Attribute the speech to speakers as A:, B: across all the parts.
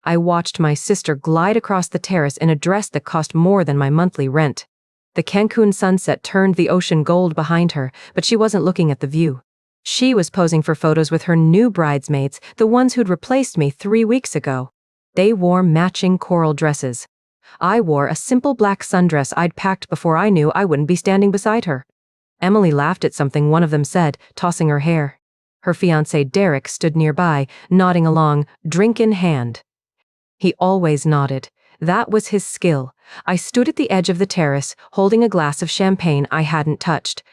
A: I watched my sister glide across the terrace in a dress that cost more than my monthly rent. The Cancun sunset turned the ocean gold behind her, but she wasn't looking at the view. She was posing for photos with her new bridesmaids, the ones who'd replaced me 3 weeks ago. They wore matching coral dresses. I wore a simple black sundress I'd packed before I knew I wouldn't be standing beside her. Emily laughed at something one of them said, tossing her hair. Her fiancé Derek stood nearby, nodding along, drink in hand. He always nodded. That was his skill. I stood at the edge of the terrace, holding a glass of champagne I hadn't touched.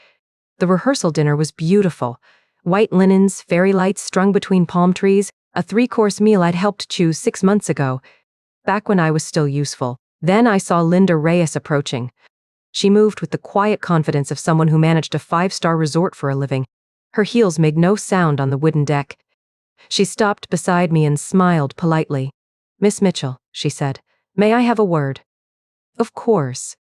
A: The rehearsal dinner was beautiful. White linens, fairy lights strung between palm trees, a 3-course meal I'd helped choose 6 months ago. Back when I was still useful. Then I saw Linda Reyes approaching. She moved with the quiet confidence of someone who managed a 5-star resort for a living. Her heels made no sound on the wooden deck. She stopped beside me and smiled politely. "Miss Mitchell," she said, "may I have a word?" "Of course."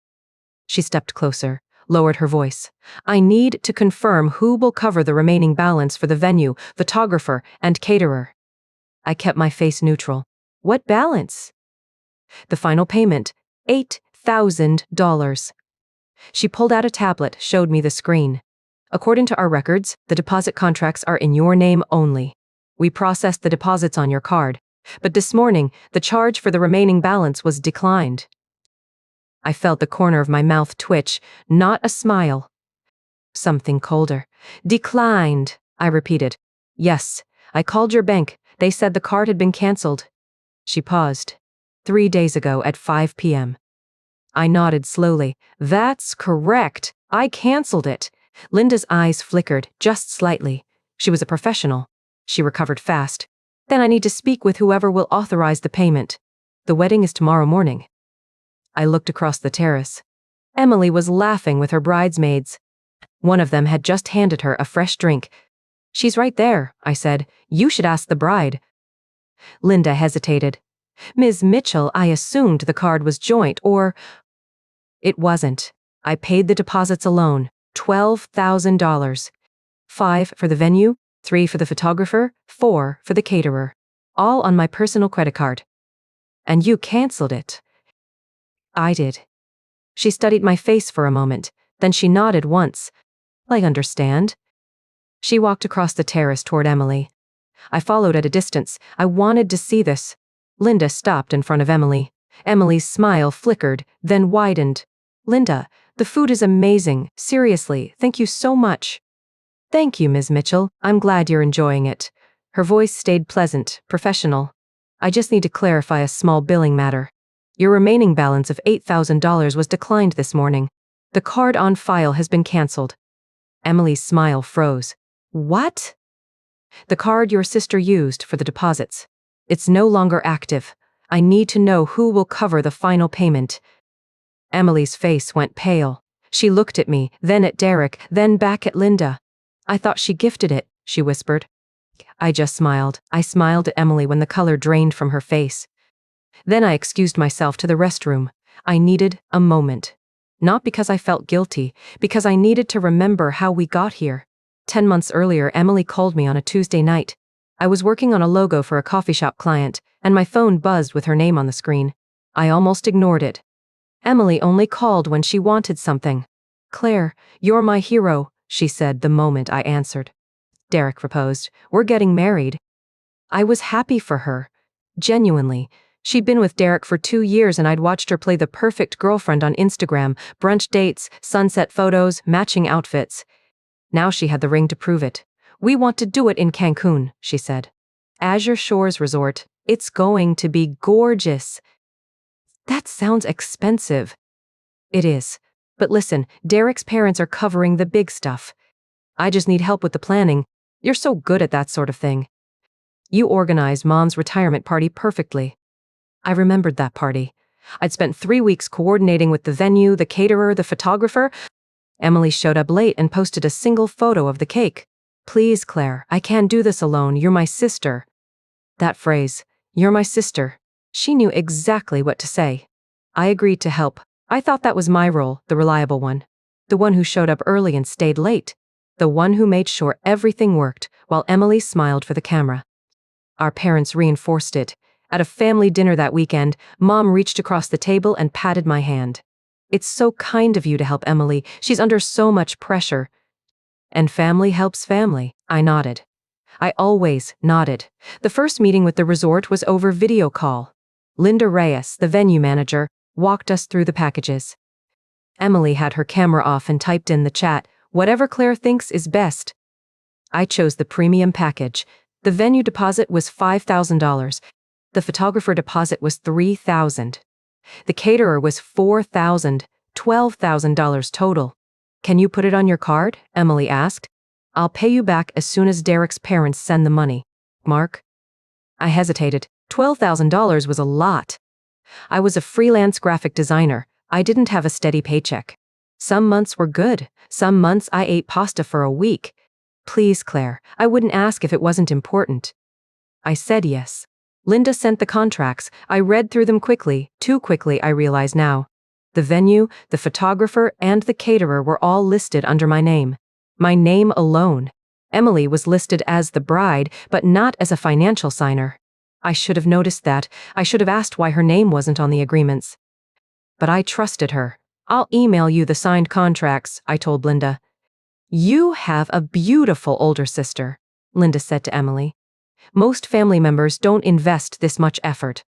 A: She stepped closer, lowered her voice. "I need to confirm who will cover the remaining balance for the venue, photographer, and caterer." I kept my face neutral. "What balance?" "The final payment, $8,000. She pulled out a tablet, showed me the screen. "According to our records, the deposit contracts are in your name only. We processed the deposits on your card, but this morning, the charge for the remaining balance was declined." I felt the corner of my mouth twitch, not a smile. Something colder. "Declined," I repeated. "Yes, I called your bank. They said the card had been cancelled." She paused. 3 days ago at 5 p.m. I nodded slowly. "That's correct. I cancelled it." Linda's eyes flickered, just slightly. She was a professional. She recovered fast. "Then I need to speak with whoever will authorize the payment. The wedding is tomorrow morning." I looked across the terrace. Emily was laughing with her bridesmaids. One of them had just handed her a fresh drink. "She's right there," I said. "You should ask the bride." Linda hesitated. "Ms. Mitchell, I assumed the card was joint, or—" It wasn't. I paid the deposits alone, $12,000. 5 for the venue, 3 for the photographer, 4 for the caterer. All on my personal credit card. "And you canceled it." "I did." She studied my face for a moment, then she nodded once. "I understand." She walked across the terrace toward Emily. I followed at a distance. I wanted to see this. Linda stopped in front of Emily. Emily's smile flickered, then widened. "Linda, the food is amazing. Seriously, thank you so much." "Thank you, Ms. Mitchell. I'm glad you're enjoying it." Her voice stayed pleasant, professional. "I just need to clarify a small billing matter. Your remaining balance of $8,000 was declined this morning. The card on file has been cancelled." Emily's smile froze. "What?" "The card your sister used for the deposits. It's no longer active. I need to know who will cover the final payment." Emily's face went pale. She looked at me, then at Derek, then back at Linda. "I thought she gifted it," she whispered. I just smiled. I smiled at Emily when the color drained from her face. Then I excused myself to the restroom. I needed a moment. Not because I felt guilty, because I needed to remember how we got here. 10 months earlier, Emily called me on a Tuesday night. I was working on a logo for a coffee shop client, and my phone buzzed with her name on the screen. I almost ignored it. Emily only called when she wanted something. "Claire, you're my hero," she said the moment I answered. Derek proposed. "We're getting married." I was happy for her. Genuinely. She'd been with Derek for 2 years and I'd watched her play the perfect girlfriend on Instagram, brunch dates, sunset photos, matching outfits. Now she had the ring to prove it. "We want to do it in Cancun," she said. "Azure Shores Resort. It's going to be gorgeous." "That sounds expensive." "It is. But listen, Derek's parents are covering the big stuff. I just need help with the planning. You're so good at that sort of thing. You organized Mom's retirement party perfectly." I remembered that party. I'd spent 3 weeks coordinating with the venue, the caterer, the photographer. Emily showed up late and posted a single photo of the cake. "Please, Claire, I can't do this alone. You're my sister." That phrase, "you're my sister," she knew exactly what to say. I agreed to help. I thought that was my role, the reliable one. The one who showed up early and stayed late. The one who made sure everything worked, while Emily smiled for the camera. Our parents reinforced it. At a family dinner that weekend, Mom reached across the table and patted my hand. "It's so kind of you to help Emily. She's under so much pressure." "And family helps family," I nodded. I always nodded. The first meeting with the resort was over video call. Linda Reyes, the venue manager, walked us through the packages. Emily had her camera off and typed in the chat, "Whatever Claire thinks is best." I chose the premium package. The venue deposit was $5,000. The photographer deposit was $3,000. The caterer was $4,000, $12,000 total. "Can you put it on your card?" Emily asked. "I'll pay you back as soon as Derek's parents send the money." "Mark?" I hesitated. $12,000 was a lot. I was a freelance graphic designer. I didn't have a steady paycheck. Some months were good. Some months I ate pasta for a week. "Please, Claire, I wouldn't ask if it wasn't important." I said yes. Linda sent the contracts. I read through them quickly, too quickly I realize now. The venue, the photographer, and the caterer were all listed under my name. My name alone. Emily was listed as the bride, but not as a financial signer. I should have noticed that. I should have asked why her name wasn't on the agreements. But I trusted her. "I'll email you the signed contracts," I told Linda. "You have a beautiful older sister," Linda said to Emily. "Most family members don't invest this much effort."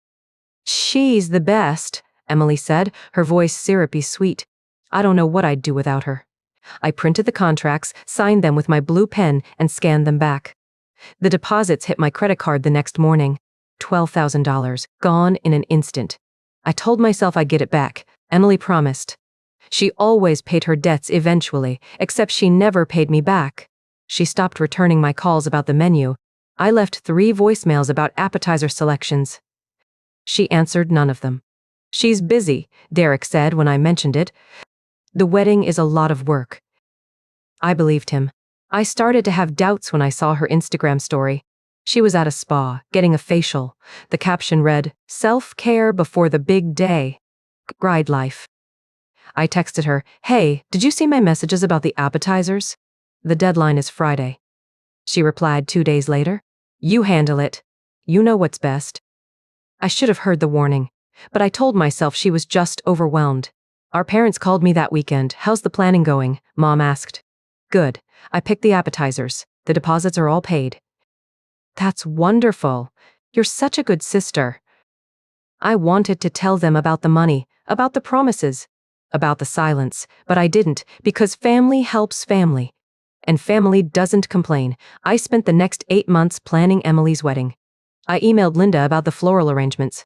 A: "She's the best," Emily said, her voice syrupy sweet. "I don't know what I'd do without her." I printed the contracts, signed them with my blue pen, and scanned them back. The deposits hit my credit card the next morning. $12,000, gone in an instant. I told myself I'd get it back. Emily promised. She always paid her debts eventually, except she never paid me back. She stopped returning my calls about the menu. I left 3 voicemails about appetizer selections. She answered none of them. "She's busy," Derek said when I mentioned it. "The wedding is a lot of work." I believed him. I started to have doubts when I saw her Instagram story. She was at a spa, getting a facial. The caption read, "Self-care before the big day. Bride life." I texted her, "Hey, did you see my messages about the appetizers? The deadline is Friday." She replied 2 days later, "You handle it. You know what's best." I should have heard the warning, but I told myself she was just overwhelmed. "Our parents called me that weekend. How's the planning going?" Mom asked. "Good. I picked the appetizers. The deposits are all paid." "That's wonderful. You're such a good sister." I wanted to tell them about the money, about the promises, about the silence, but I didn't, because family helps family. And family doesn't complain. I spent the next 8 months planning Emily's wedding. I emailed Linda about the floral arrangements.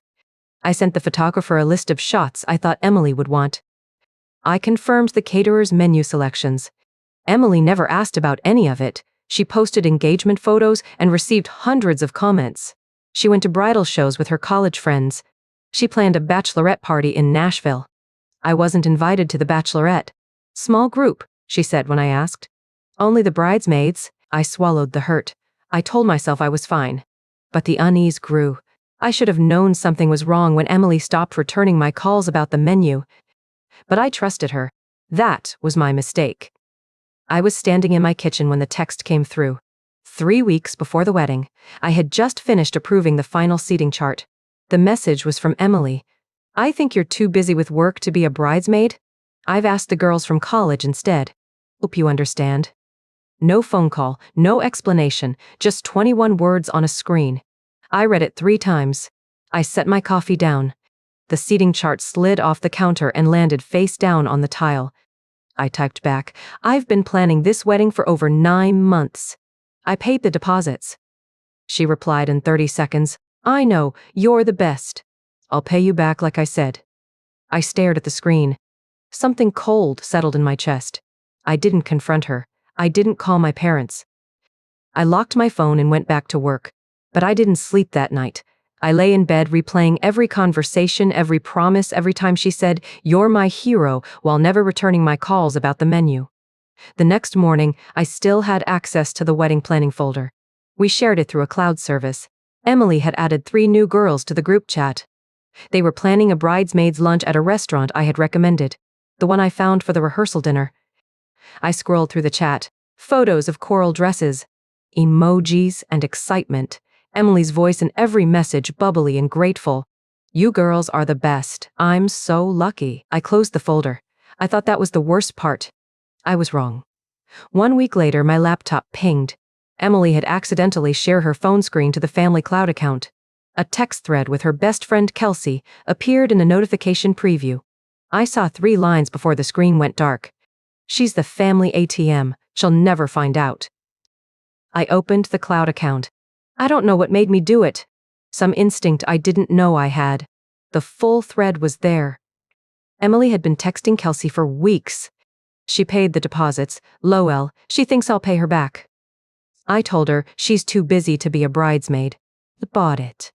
A: I sent the photographer a list of shots I thought Emily would want. I confirmed the caterer's menu selections. Emily never asked about any of it. She posted engagement photos and received hundreds of comments. She went to bridal shows with her college friends. She planned a bachelorette party in Nashville. I wasn't invited to the bachelorette. "Small group," she said when I asked. "Only the bridesmaids." I swallowed the hurt. I told myself I was fine. But the unease grew. I should have known something was wrong when Emily stopped returning my calls about the menu. But I trusted her. That was my mistake. I was standing in my kitchen when the text came through. 3 weeks before the wedding, I had just finished approving the final seating chart. The message was from Emily. "I think you're too busy with work to be a bridesmaid. I've asked the girls from college instead. Hope you understand." No phone call, no explanation, just 21 words on a screen. I read it 3 times. I set my coffee down. The seating chart slid off the counter and landed face down on the tile. I typed back, "I've been planning this wedding for over 9 months. I paid the deposits." She replied in 30 seconds, "I know, you're the best. I'll pay you back like I said." I stared at the screen. Something cold settled in my chest. I didn't confront her. I didn't call my parents. I locked my phone and went back to work. But I didn't sleep that night. I lay in bed replaying every conversation, every promise, every time she said, "You're my hero," while never returning my calls about the menu. The next morning, I still had access to the wedding planning folder. We shared it through a cloud service. Emily had added 3 new girls to the group chat. They were planning a bridesmaid's lunch at a restaurant I had recommended, the one I found for the rehearsal dinner. I scrolled through the chat. Photos of coral dresses, emojis, and excitement. Emily's voice in every message bubbly and grateful. You girls are the best. I'm so lucky. I closed the folder. I thought that was the worst part. I was wrong. 1 week later, my laptop pinged. Emily had accidentally shared her phone screen to the family cloud account. A text thread with her best friend Kelsey appeared in a notification preview. I saw 3 lines before the screen went dark. She's the family ATM. She'll never find out. I opened the cloud account. I don't know what made me do it. Some instinct I didn't know I had. The full thread was there. Emily had been texting Kelsey for weeks. She paid the deposits. Lol, she thinks I'll pay her back. I told her she's too busy to be a bridesmaid. Bought it.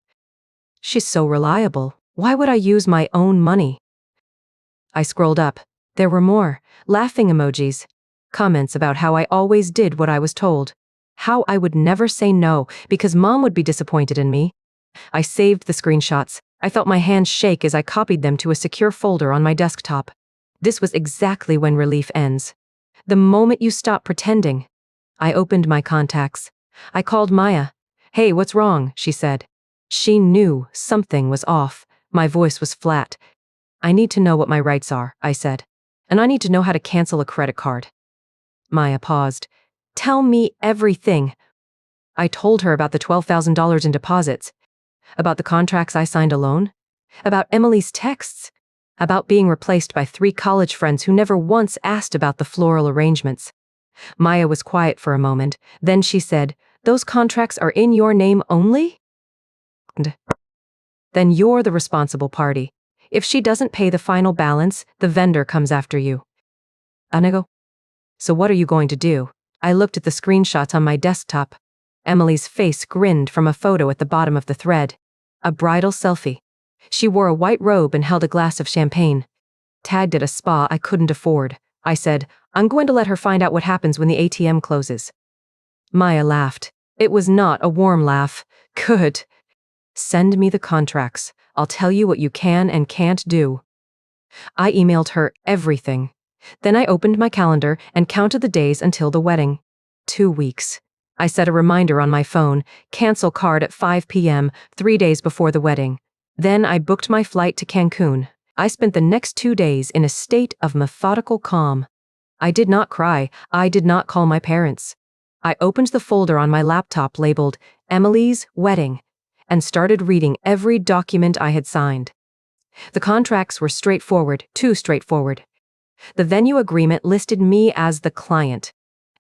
A: She's so reliable. Why would I use my own money? I scrolled up. There were more. Laughing emojis. Comments about how I always did what I was told. How I would never say no because Mom would be disappointed in me. I saved the screenshots. I felt my hands shake as I copied them to a secure folder on my desktop. This was exactly when relief ends. The moment you stop pretending. I opened my contacts. I called Maya. Hey, what's wrong? She said. She knew something was off. My voice was flat. I need to know what my rights are, I said. And I need to know how to cancel a credit card. Maya paused. Tell me everything. I told her about the $12,000 in deposits, about the contracts I signed alone, about Emily's texts, about being replaced by 3 college friends who never once asked about the floral arrangements. Maya was quiet for a moment, then she said, Those contracts are in your name only? Then you're the responsible party. If she doesn't pay the final balance, the vendor comes after you. Anigo? So what are you going to do? I looked at the screenshots on my desktop. Emily's face grinned from a photo at the bottom of the thread. A bridal selfie. She wore a white robe and held a glass of champagne. Tagged at a spa I couldn't afford. I said, I'm going to let her find out what happens when the ATM closes. Maya laughed. It was not a warm laugh. Good. Send me the contracts. I'll tell you what you can and can't do. I emailed her everything. Then I opened my calendar and counted the days until the wedding. 2 weeks. I set a reminder on my phone, cancel card at 5 p.m., 3 days before the wedding. Then I booked my flight to Cancun. I spent the next 2 days in a state of methodical calm. I did not cry. I did not call my parents. I opened the folder on my laptop labeled Emily's Wedding and started reading every document I had signed. The contracts were straightforward, too straightforward. The venue agreement listed me as the client.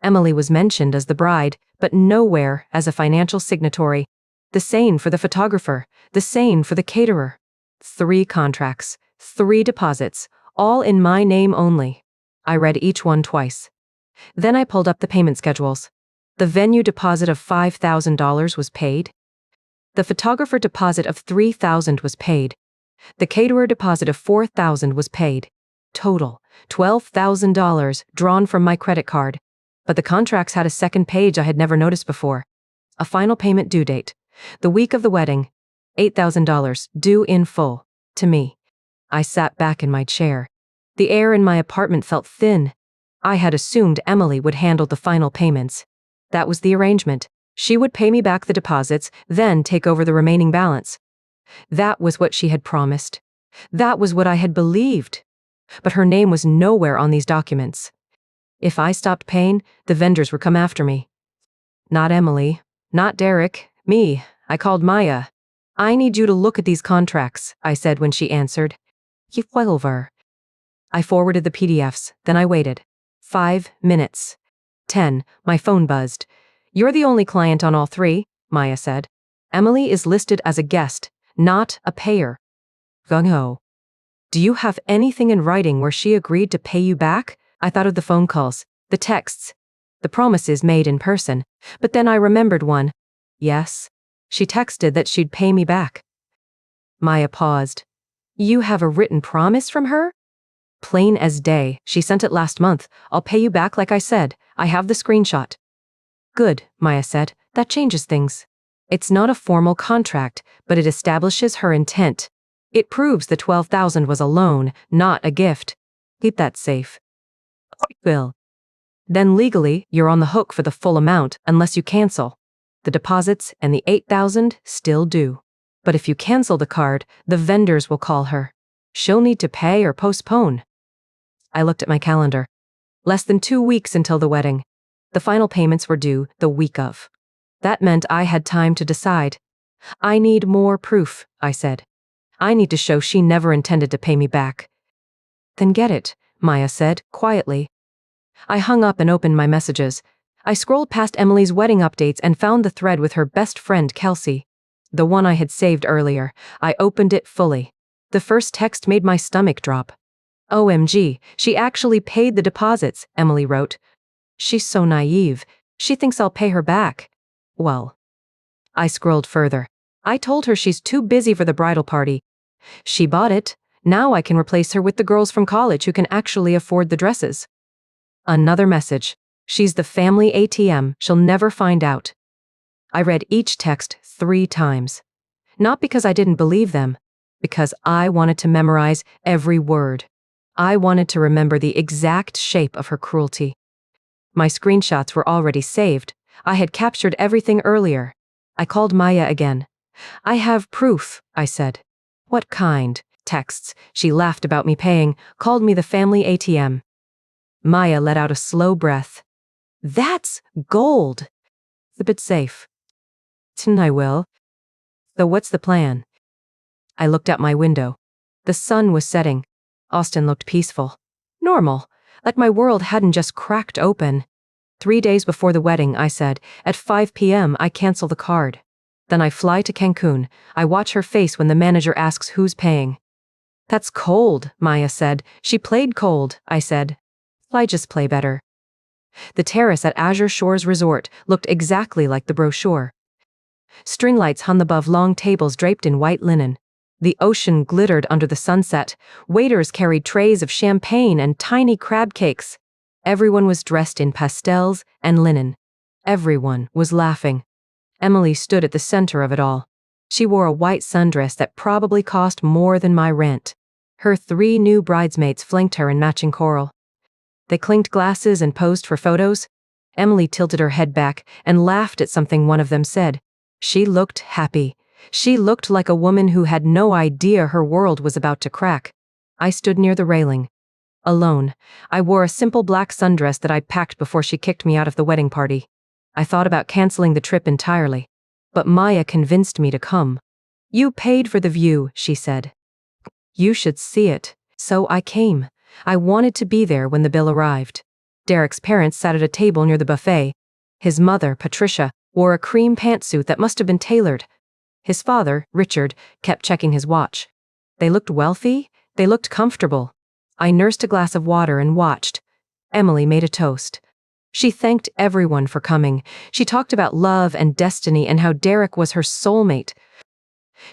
A: Emily was mentioned as the bride, but nowhere as a financial signatory. The same for the photographer, the same for the caterer. 3 contracts, 3 deposits, all in my name only. I read each one twice. Then I pulled up the payment schedules. The venue deposit of $5,000 was paid. The photographer deposit of $3,000 was paid. The caterer deposit of $4,000 was paid. Total, $12,000 drawn from my credit card. But the contracts had a second page I had never noticed before. A final payment due date. The week of the wedding. $8,000 due in full. To me. I sat back in my chair. The air in my apartment felt thin. I had assumed Emily would handle the final payments. That was the arrangement. She would pay me back the deposits, then take over the remaining balance. That was what she had promised. That was what I had believed. But her name was nowhere on these documents. If I stopped paying, the vendors would come after me. Not Emily, not Derek, me. I called Maya. I need you to look at these contracts, I said when she answered. Over. I forwarded the PDFs, then I waited. 5 minutes. 10, my phone buzzed. You're the only client on all 3, Maya said. Emily is listed as a guest, not a payer. Gung-ho. Do you have anything in writing where she agreed to pay you back? I thought of the phone calls, the texts, the promises made in person, but then I remembered one. Yes. She texted that she'd pay me back. Maya paused. You have a written promise from her? Plain as day. She sent it last month. I'll pay you back like I said. I have the screenshot. Good, Maya said. That changes things. It's not a formal contract, but it establishes her intent. It proves the $12,000 was a loan, not a gift. Keep that safe. Will. Then legally, you're on the hook for the full amount unless you cancel. The deposits and the 8,000 still due. But if you cancel the card, the vendors will call her. She'll need to pay or postpone. I looked at my calendar. Less than 2 weeks until the wedding. The final payments were due the week of. That meant I had time to decide. I need more proof, I said. I need to show she never intended to pay me back. Then get it, Maya said, quietly. I hung up and opened my messages. I scrolled past Emily's wedding updates and found the thread with her best friend, Kelsey. The one I had saved earlier. I opened it fully. The first text made my stomach drop. OMG, she actually paid the deposits, Emily wrote. She's so naive. She thinks I'll pay her back. Well. I scrolled further. I told her she's too busy for the bridal party. She bought it. Now I can replace her with the girls from college who can actually afford the dresses. Another message. She's the family ATM. She'll never find out. I read each text 3 times. Not because I didn't believe them, because I wanted to memorize every word. I wanted to remember the exact shape of her cruelty. My screenshots were already saved. I had captured everything earlier. I called Maya again. I have proof, I said. What kind? Texts. She laughed about me paying, called me the family ATM. Maya let out a slow breath. That's gold. A bit safe. I will. Though what's the plan? I looked out my window. The sun was setting. Austin looked peaceful. Normal. Like my world hadn't just cracked open. 3 days before the wedding, I said, at 5 p.m. I cancel the card. Then I fly to Cancun. I watch her face when the manager asks who's paying. That's cold, Maya said. She played cold, I said. I just play better. The terrace at Azure Shores Resort looked exactly like the brochure. String lights hung above long tables draped in white linen. The ocean glittered under the sunset. Waiters carried trays of champagne and tiny crab cakes. Everyone was dressed in pastels and linen. Everyone was laughing. Emily stood at the center of it all. She wore a white sundress that probably cost more than my rent. Her 3 new bridesmaids flanked her in matching coral. They clinked glasses and posed for photos. Emily tilted her head back and laughed at something one of them said. She looked happy. She looked like a woman who had no idea her world was about to crack. I stood near the railing. Alone. I wore a simple black sundress that I'd packed before she kicked me out of the wedding party. I thought about canceling the trip entirely. But Maya convinced me to come. You paid for the view, she said. You should see it. So I came. I wanted to be there when the bill arrived. Derek's parents sat at a table near the buffet. His mother, Patricia, wore a cream pantsuit that must have been tailored. His father, Richard, kept checking his watch. They looked wealthy. They looked comfortable. I nursed a glass of water and watched. Emily made a toast. She thanked everyone for coming. She talked about love and destiny and how Derek was her soulmate.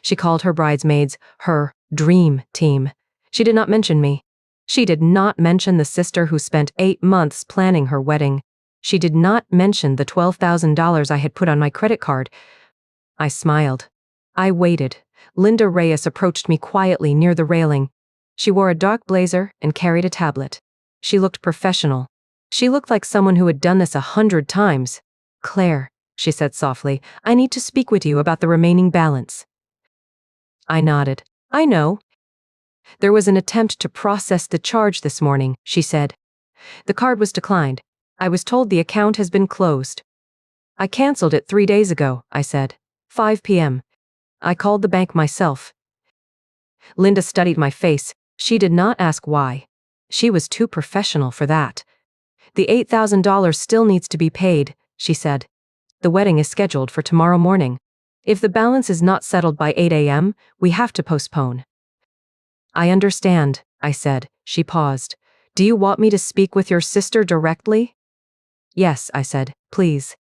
A: She called her bridesmaids her dream team. She did not mention me. She did not mention the sister who spent 8 months planning her wedding. She did not mention the $12,000 I had put on my credit card. I smiled. I waited. Linda Reyes approached me quietly near the railing. She wore a dark blazer and carried a tablet. She looked professional. She looked like someone who had done this 100 times. Claire, she said softly, I need to speak with you about the remaining balance. I nodded. I know. There was an attempt to process the charge this morning, she said. The card was declined. I was told the account has been closed. I canceled it 3 days ago, I said. 5 p.m. I called the bank myself. Linda studied my face. She did not ask why. She was too professional for that. The $8,000 still needs to be paid, she said. The wedding is scheduled for tomorrow morning. If the balance is not settled by 8 a.m., we have to postpone. I understand, I said. She paused. Do you want me to speak with your sister directly? Yes, I said, please.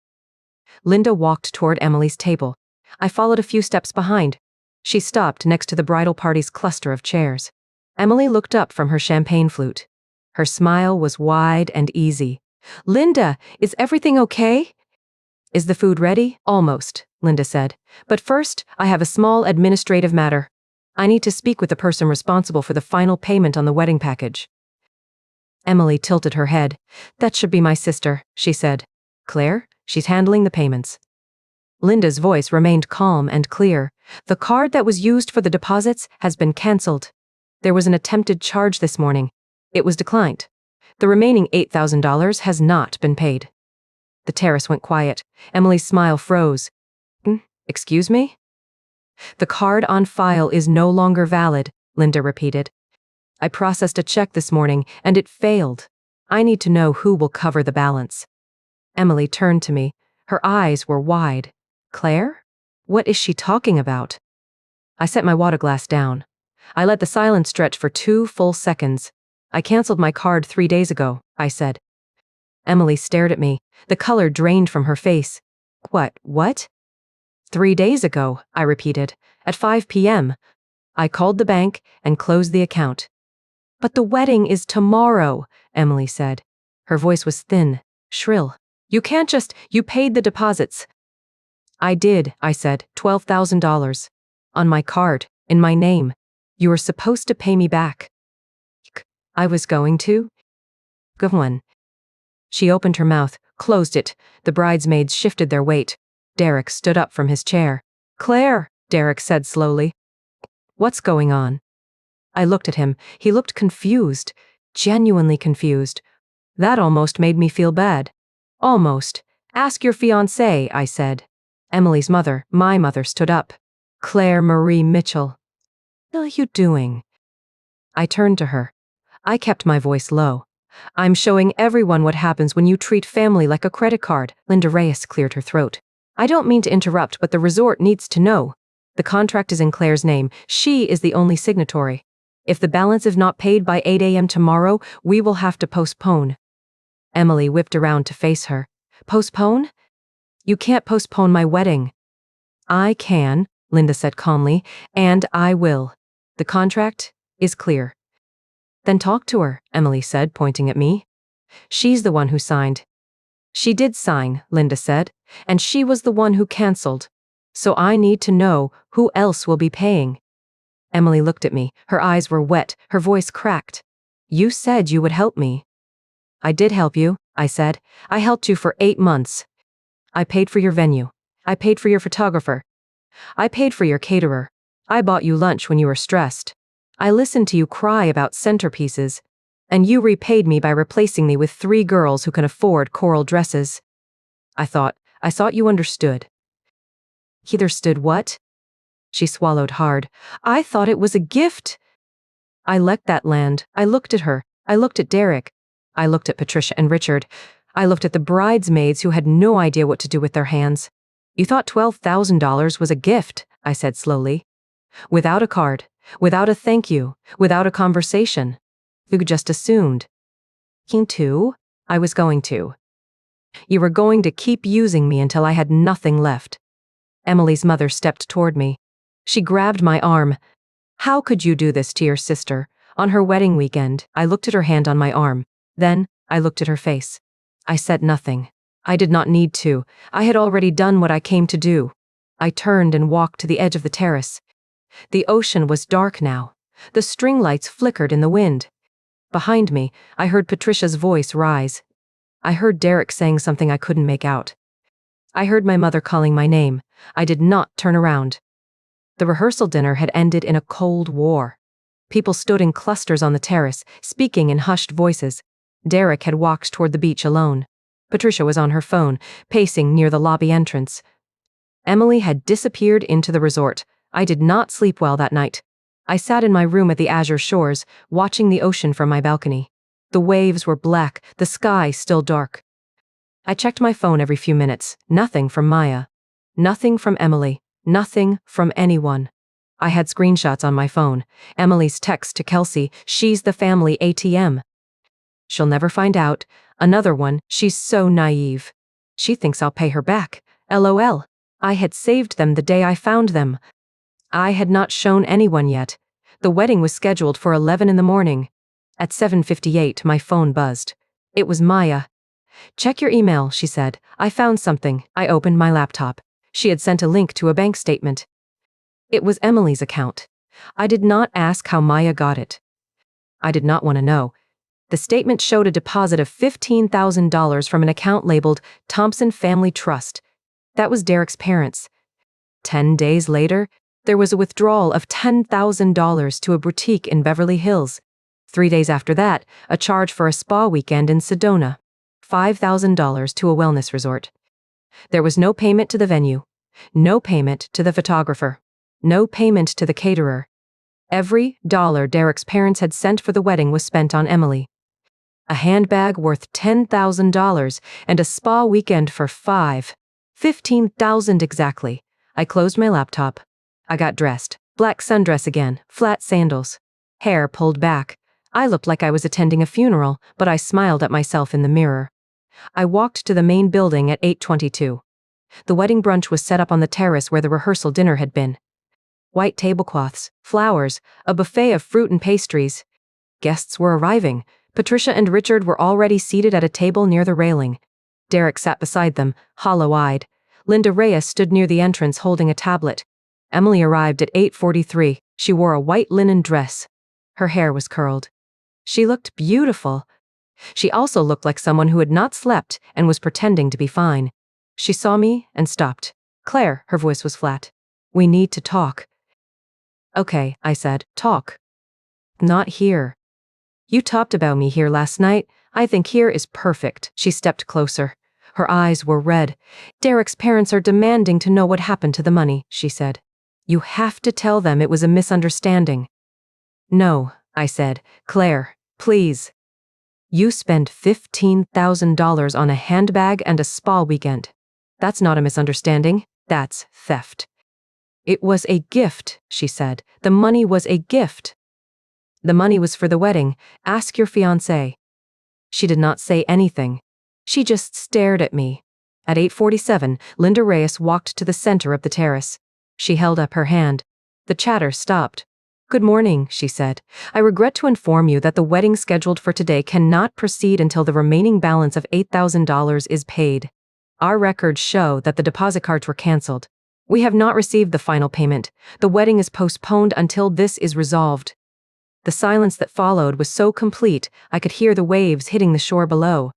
A: Linda walked toward Emily's table. I followed a few steps behind. She stopped next to the bridal party's cluster of chairs. Emily looked up from her champagne flute. Her smile was wide and easy. Linda, is everything okay? Is the food ready? Almost, Linda said. But first, I have a small administrative matter. I need to speak with the person responsible for the final payment on the wedding package. Emily tilted her head. That should be my sister, she said. Claire, she's handling the payments. Linda's voice remained calm and clear. The card that was used for the deposits has been cancelled. There was an attempted charge this morning. It was declined. The remaining $8,000 has not been paid. The terrace went quiet. Emily's smile froze. Excuse me? The card on file is no longer valid, Linda repeated. I processed a check this morning, and it failed. I need to know who will cover the balance. Emily turned to me. Her eyes were wide. Claire? What is she talking about? I set my water glass down. I let the silence stretch for 2 full seconds. I canceled my card 3 days ago, I said. Emily stared at me. The color drained from her face. What? 3 days ago, I repeated. At 5 p.m. I called the bank and closed the account. But the wedding is tomorrow, Emily said. Her voice was thin, shrill. You paid the deposits. I did, I said, $12,000. On my card, in my name. You were supposed to pay me back. I was going to? Good one. She opened her mouth, closed it. The bridesmaids shifted their weight. Derek stood up from his chair. Claire, Derek said slowly. What's going on? I looked at him. He looked confused, genuinely confused. That almost made me feel bad. Almost. Ask your fiancé, I said. Emily's mother, my mother, stood up. Claire Marie Mitchell. What are you doing? I turned to her. I kept my voice low. I'm showing everyone what happens when you treat family like a credit card. Linda Reyes cleared her throat. I don't mean to interrupt, but the resort needs to know. The contract is in Claire's name. She is the only signatory. If the balance is not paid by 8 a.m. tomorrow, we will have to postpone. Emily whipped around to face her. Postpone? You can't postpone my wedding. I can, Linda said calmly, and I will. The contract is clear. Then talk to her, Emily said, pointing at me. She's the one who signed. She did sign, Linda said, and she was the one who cancelled. So I need to know who else will be paying. Emily looked at me. Her eyes were wet, her voice cracked. You said you would help me. I did help you, I said. I helped you for 8 months. I paid for your venue. I paid for your photographer. I paid for your caterer. I bought you lunch when you were stressed. I listened to you cry about centerpieces. And you repaid me by replacing me with 3 girls who can afford coral dresses. I thought you understood. Understood what? She swallowed hard. I thought it was a gift. I let that land. I looked at her. I looked at Derek. I looked at Patricia and Richard. I looked at the bridesmaids who had no idea what to do with their hands. You thought $12,000 was a gift, I said slowly. Without a card, without a thank you, without a conversation. You just assumed. I was going to. You were going to keep using me until I had nothing left. Emily's mother stepped toward me. She grabbed my arm. How could you do this to your sister? On her wedding weekend, I looked at her hand on my arm. Then, I looked at her face. I said nothing. I did not need to. I had already done what I came to do. I turned and walked to the edge of the terrace. The ocean was dark now. The string lights flickered in the wind. Behind me, I heard Patricia's voice rise. I heard Derek saying something I couldn't make out. I heard my mother calling my name. I did not turn around. The rehearsal dinner had ended in a cold war. People stood in clusters on the terrace, speaking in hushed voices. Derek had walked toward the beach alone. Patricia was on her phone, pacing near the lobby entrance. Emily had disappeared into the resort. I did not sleep well that night. I sat in my room at the Azure Shores, watching the ocean from my balcony. The waves were black, the sky still dark. I checked my phone every few minutes. Nothing from Maya. Nothing from Emily. Nothing from anyone. I had screenshots on my phone. Emily's text to Kelsey, "She's the family ATM. She'll never find out." Another one, "She's so naive. She thinks I'll pay her back. LOL. I had saved them the day I found them. I had not shown anyone yet. The wedding was scheduled for 11 in the morning. At 7:58, my phone buzzed. It was Maya. "Check your email," she said. "I found something." I opened my laptop. She had sent a link to a bank statement. It was Emily's account. I did not ask how Maya got it. I did not want to know. The statement showed a deposit of $15,000 from an account labeled Thompson Family Trust. That was Derek's parents. 10 days later, there was a withdrawal of $10,000 to a boutique in Beverly Hills. 3 days after that, a charge for a spa weekend in Sedona. $5,000 to a wellness resort. There was no payment to the venue. No payment to the photographer. No payment to the caterer. Every dollar Derek's parents had sent for the wedding was spent on Emily. A handbag worth $10,000 and a spa weekend for $15,000 exactly. I closed my laptop. I got dressed. Black sundress again, flat sandals. Hair pulled back. I looked like I was attending a funeral, but I smiled at myself in the mirror. I walked to the main building at 8:22. The wedding brunch was set up on the terrace where the rehearsal dinner had been. White tablecloths, flowers, a buffet of fruit and pastries. Guests were arriving. Patricia and Richard were already seated at a table near the railing. Derek sat beside them, hollow-eyed. Linda Reyes stood near the entrance holding a tablet. Emily arrived at 8:43. She wore a white linen dress. Her hair was curled. She looked beautiful. She also looked like someone who had not slept and was pretending to be fine. She saw me and stopped. "Claire," her voice was flat. "We need to talk." "Okay," I said, "talk." "Not here." "You talked about me here last night. I think here is perfect." She stepped closer. Her eyes were red. "Derek's parents are demanding to know what happened to the money," she said. "You have to tell them it was a misunderstanding." "No," I said. "Claire, please." "You spent $15,000 on a handbag and a spa weekend. That's not a misunderstanding. That's theft." "It was a gift," she said. "The money was a gift." "The money was for the wedding. Ask your fiancé." She did not say anything. She just stared at me. At 8:47, Linda Reyes walked to the center of the terrace. She held up her hand. The chatter stopped. "Good morning," she said. "I regret to inform you that the wedding scheduled for today cannot proceed until the remaining balance of $8,000 is paid. Our records show that the deposit cards were canceled. We have not received the final payment. The wedding is postponed until this is resolved." The silence that followed was so complete, I could hear the waves hitting the shore below.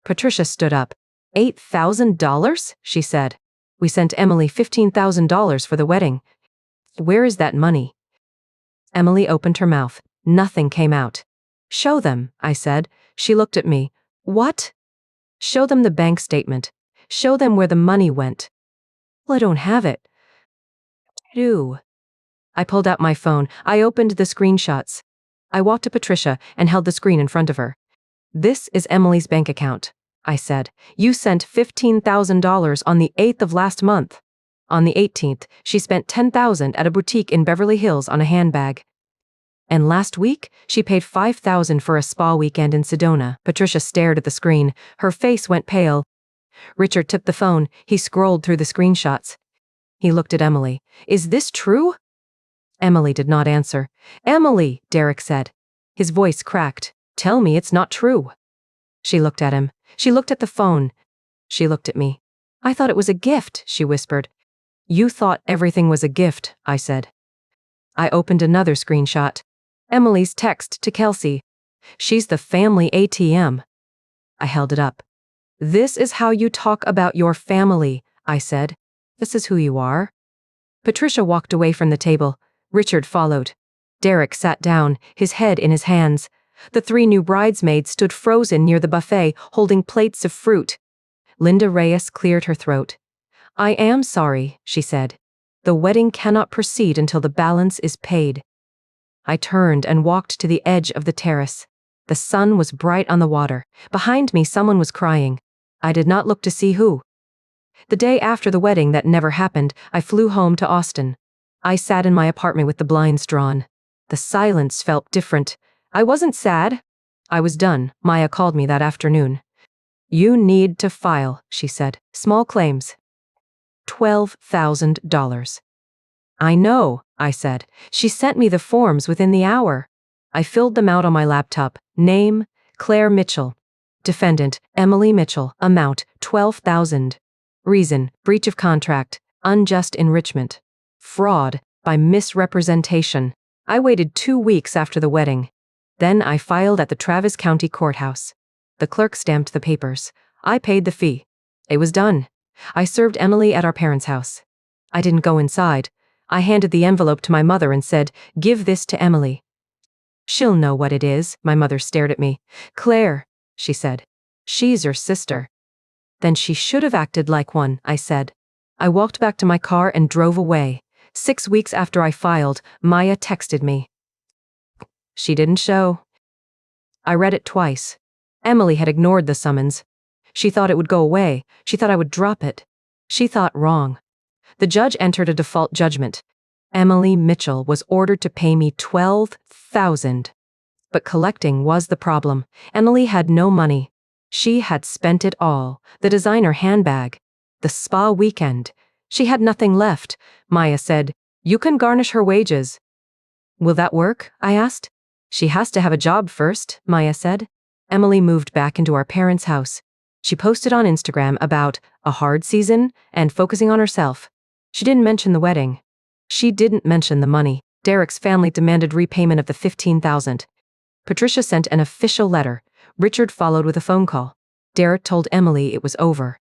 A: Patricia stood up. $8,000? she said. "We sent Emily $15,000 for the wedding. Where is that money?" Emily opened her mouth. Nothing came out. "Show them," I said. She looked at me. "What?" "Show them the bank statement. Show them where the money went." "Well, I don't have it." "Do." I pulled out my phone. I opened the screenshots. I walked to Patricia and held the screen in front of her. "This is Emily's bank account," I said. "You sent $15,000 on the 8th of last month. On the 18th, she spent $10,000 at a boutique in Beverly Hills on a handbag. And last week, she paid $5,000 for a spa weekend in Sedona." Patricia stared at the screen. Her face went pale. Richard took the phone. He scrolled through the screenshots. He looked at Emily. "Is this true?" Emily did not answer. "Emily," Derek said. His voice cracked. "Tell me it's not true." She looked at him. She looked at the phone. She looked at me. "I thought it was a gift," she whispered. "You thought everything was a gift," I said. I opened another screenshot. Emily's text to Kelsey. "She's the family ATM." I held it up. "This is how you talk about your family," I said. "This is who you are." Patricia walked away from the table. Richard followed. Derek sat down, his head in his hands. The 3 new bridesmaids stood frozen near the buffet, holding plates of fruit. Linda Reyes cleared her throat. "I am sorry," she said. "The wedding cannot proceed until the balance is paid." I turned and walked to the edge of the terrace. The sun was bright on the water. Behind me, someone was crying. I did not look to see who. The day after the wedding that never happened, I flew home to Austin. I sat in my apartment with the blinds drawn. The silence felt different. I wasn't sad. I was done. Maya called me that afternoon. "You need to file," she said. "Small claims. $12,000. "I know," I said. "She sent me the forms within the hour." I filled them out on my laptop. Name, Claire Mitchell. Defendant, Emily Mitchell. Amount, $12,000. Reason, breach of contract, unjust enrichment. Fraud, by misrepresentation. I waited 2 weeks after the wedding. Then I filed at the Travis County Courthouse. The clerk stamped the papers. I paid the fee. It was done. I served Emily at our parents' house. I didn't go inside. I handed the envelope to my mother and said, "Give this to Emily." "She'll know what it is." My mother stared at me. "Claire," she said. "She's your sister." "Then she should have acted like one," I said. I walked back to my car and drove away. 6 weeks after I filed, Maya texted me. She didn't show. I read it twice. Emily had ignored the summons. She thought it would go away. She thought I would drop it. She thought wrong. The judge entered a default judgment. Emily Mitchell was ordered to pay me $12,000. But collecting was the problem. Emily had no money. She had spent it all. The designer handbag. The spa weekend. She had nothing left. Maya said, "You can garnish her wages." "Will that work?" I asked. "She has to have a job first," Maya said. Emily moved back into our parents' house. She posted on Instagram about a hard season and focusing on herself. She didn't mention the wedding. She didn't mention the money. Derek's family demanded repayment of the $15,000. Patricia sent an official letter. Richard followed with a phone call. Derek told Emily it was over.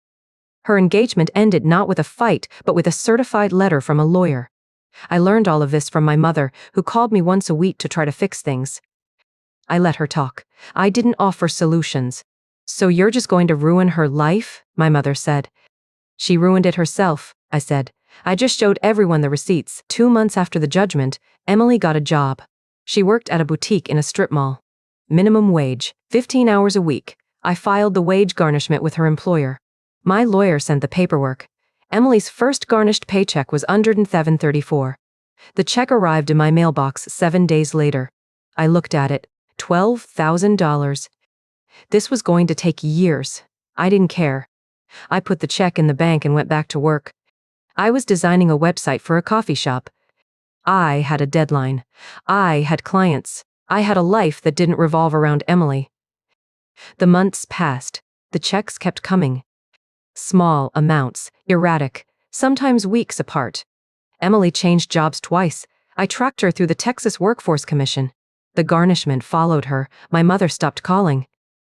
A: Her engagement ended not with a fight, but with a certified letter from a lawyer. I learned all of this from my mother, who called me once a week to try to fix things. I let her talk. I didn't offer solutions. "So you're just going to ruin her life?" my mother said. "She ruined it herself," I said. "I just showed everyone the receipts." 2 months after the judgment, Emily got a job. She worked at a boutique in a strip mall. Minimum wage, 15 hours a week. I filed the wage garnishment with her employer. My lawyer sent the paperwork. Emily's first garnished paycheck was $107.34. The check arrived in my mailbox 7 days later. I looked at it. $12,000. This was going to take years. I didn't care. I put the check in the bank and went back to work. I was designing a website for a coffee shop. I had a deadline. I had clients. I had a life that didn't revolve around Emily. The months passed. The checks kept coming. Small amounts, erratic, sometimes weeks apart. Emily changed jobs twice. I tracked her through the Texas Workforce Commission. The garnishment followed her. My mother stopped calling.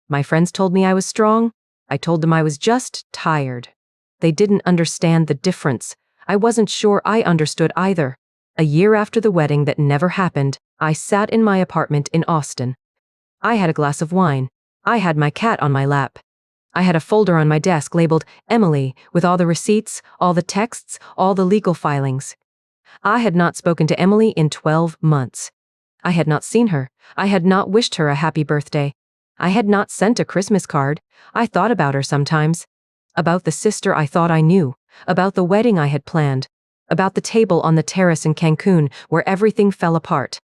A: My friends told me I was strong. I told them I was just tired. They didn't understand the difference. I wasn't sure I understood either. A year after the wedding that never happened, I sat in my apartment in Austin. I had a glass of wine. I had my cat on my lap. I had a folder on my desk labeled Emily, with all the receipts, all the texts, all the legal filings. I had not spoken to Emily in 12 months. I had not seen her. I had not wished her a happy birthday. I had not sent a Christmas card. I thought about her sometimes. About the sister I thought I knew. About the wedding I had planned. About the table on the terrace in Cancun where everything fell apart.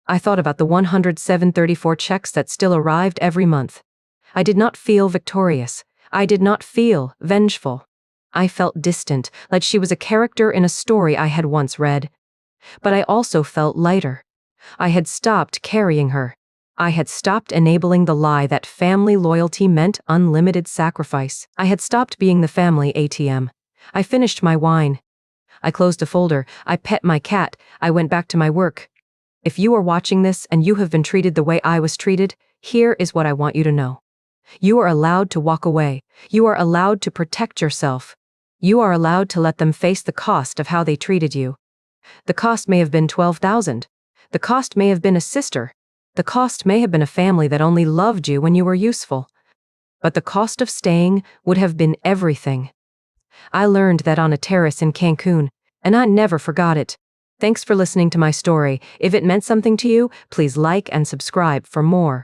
A: I thought about the $107.34 checks that still arrived every month. I did not feel victorious. I did not feel vengeful. I felt distant, like she was a character in a story I had once read. But I also felt lighter. I had stopped carrying her. I had stopped enabling the lie that family loyalty meant unlimited sacrifice. I had stopped being the family ATM. I finished my wine. I closed a folder. I pet my cat. I went back to my work. If you are watching this and you have been treated the way I was treated, here is what I want you to know. You are allowed to walk away. You are allowed to protect yourself. You are allowed to let them face the cost of how they treated you. The cost may have been $12,000. The cost may have been a sister. The cost may have been a family that only loved you when you were useful. But the cost of staying would have been everything. I learned that on a terrace in Cancun, and I never forgot it. Thanks for listening to my story. If it meant something to you, please like and subscribe for more.